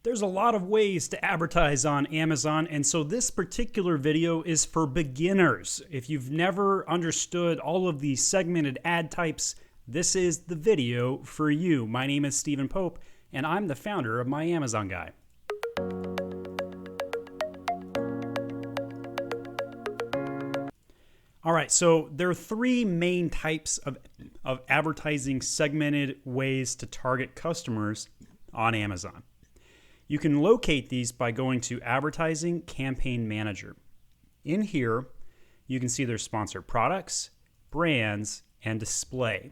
There's a lot of ways to advertise on Amazon, and so this particular video is for beginners. If you've never understood all of the segmented ad types, this is the video for you. My name is Stephen Pope, and I'm the founder of My Amazon Guy. All right, so there are three main types of advertising segmented ways to target customers on Amazon. You can locate these by going to Advertising Campaign Manager. In here, you can see there's sponsored products, brands, and display.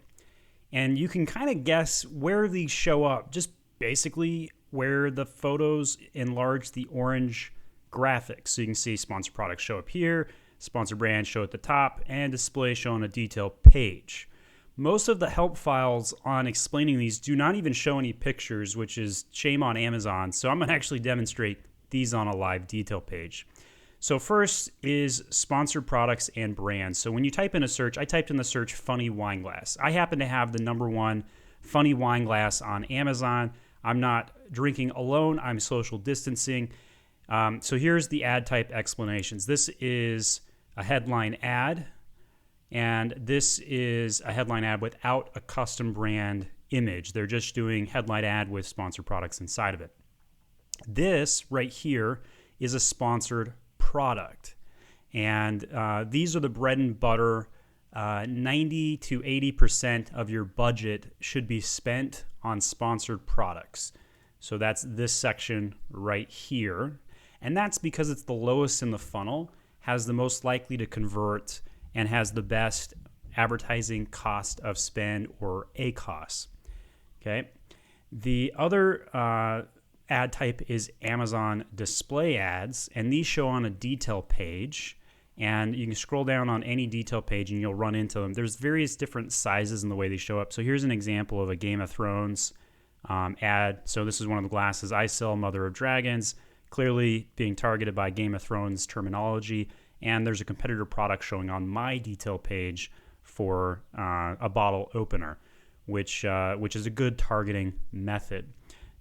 And you can kind of guess where these show up, just basically where the photos enlarge the orange graphics. So you can see sponsored products show up here, sponsored brands show at the top, and display show on a detailed page. Most of the help files on explaining these do not even show any pictures, which is shame on Amazon. So I'm going to actually demonstrate these on a live detail page. So first is sponsored products and brands. So when you type in a search, I typed in the search funny wine glass. I happen to have the #1 funny wine glass on Amazon. I'm not drinking alone. I'm social distancing. So here's the ad type explanations. This is a headline ad. And this is a headline ad without a custom brand image. They're just doing headline ad with sponsored products inside of it. This right here is a sponsored product. And these are the bread and butter. 90 to 80% of your budget should be spent on sponsored products. So that's this section right here. And that's because it's the lowest in the funnel, has the most likely to convert, and has the best advertising cost of spend, or ACoS. Okay. The other ad type is Amazon display ads, and these show on a detail page. And you can scroll down on any detail page and you'll run into them. There's various different sizes in the way they show up. So here's an example of a Game of Thrones ad. So this is one of the glasses. I sell Mother of Dragons, clearly being targeted by Game of Thrones terminology. And there's a competitor product showing on my detail page for a bottle opener, which is a good targeting method.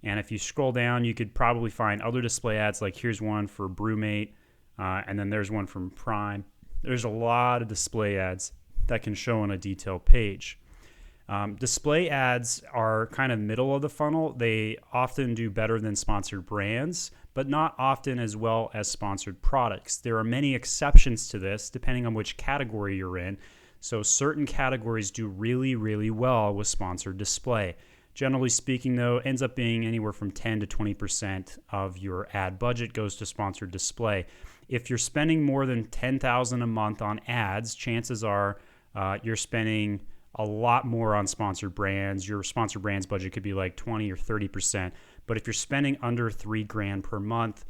And if you scroll down, you could probably find other display ads, like here's one for Brewmate, and then there's one from Prime. There's a lot of display ads that can show on a detail page. Display ads are kind of middle of the funnel. They often do better than sponsored brands, but not often as well as sponsored products. There are many exceptions to this depending on which category you're in. So certain categories do really, really well with sponsored display. Generally speaking, though, ends up being anywhere from 10 to 20% of your ad budget goes to sponsored display. If you're spending more than $10,000 a month on ads, chances are you're spending a lot more on sponsored brands. Your sponsored brands budget could be like 20 or 30%. But if you're spending under $3,000 per month,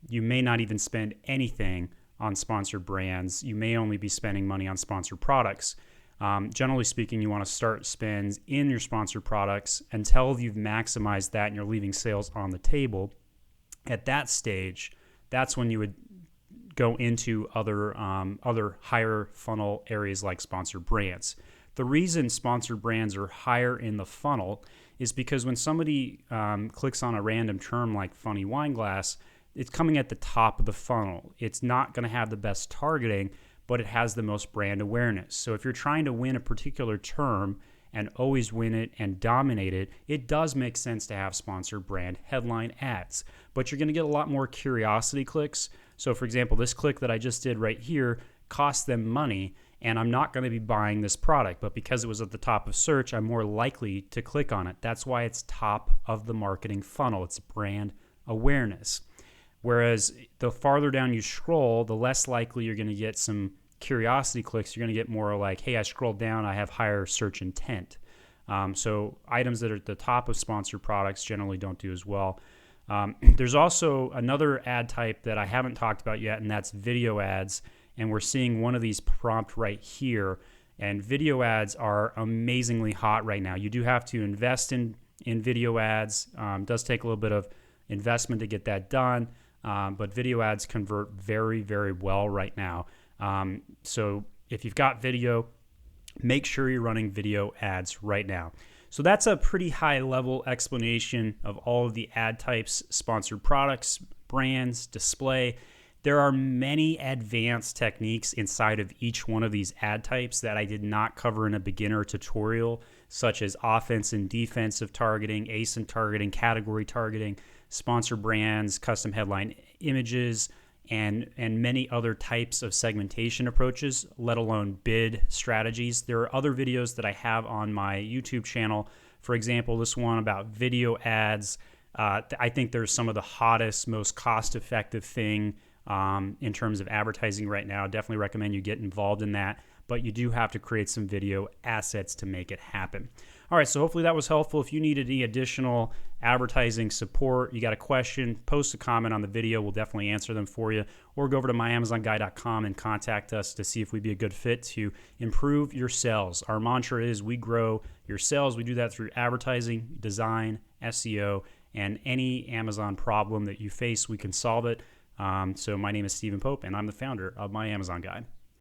you may not even spend anything on sponsored brands. You may only be spending money on sponsored products. Generally speaking, you want to start spends in your sponsored products until you've maximized that and you're leaving sales on the table. At that stage, that's when you would go into other higher funnel areas like sponsored brands. The reason sponsored brands are higher in the funnel is because when somebody clicks on a random term like funny wine glass, it's coming at the top of the funnel. It's not going to have the best targeting, but it has the most brand awareness. So if you're trying to win a particular term and always win it and dominate it, it does make sense to have sponsored brand headline ads. But you're going to get a lot more curiosity clicks. So for example, this click that I just did right here cost them money, and I'm not going to be buying this product, but because it was at the top of search, I'm more likely to click on it. That's why it's top of the marketing funnel. It's brand awareness. Whereas the farther down you scroll, the less likely you're going to get some curiosity clicks. You're going to get more like, hey, I scrolled down, I have higher search intent. So items that are at the top of sponsored products generally don't do as well. There's also another ad type that I haven't talked about yet, and that's video ads. And we're seeing one of these prompt right here. And video ads are amazingly hot right now. You do have to invest in video ads. It does take a little bit of investment to get that done. But video ads convert very, very well right now. So if you've got video, make sure you're running video ads right now. So that's a pretty high level explanation of all of the ad types, sponsored products, brands, display. There are many advanced techniques inside of each one of these ad types that I did not cover in a beginner tutorial, such as offense and defensive targeting, ASIN targeting, category targeting, sponsor brands, custom headline images, and many other types of segmentation approaches, let alone bid strategies. There are other videos that I have on my YouTube channel. For example, this one about video ads. I think there's some of the hottest, most cost-effective thing in terms of advertising right now. Definitely recommend you get involved in that, but you do have to create some video assets to make it happen. All right, so hopefully that was helpful. If you need any additional advertising support, you got a question, post a comment on the video. We'll definitely answer them for you. Or go over to myamazonguy.com and contact us to see if we'd be a good fit to improve your sales. Our mantra is we grow your sales. We do that through advertising, design, SEO, and any Amazon problem that you face, we can solve it. So my name is Stephen Pope, and I'm the founder of My Amazon Guy.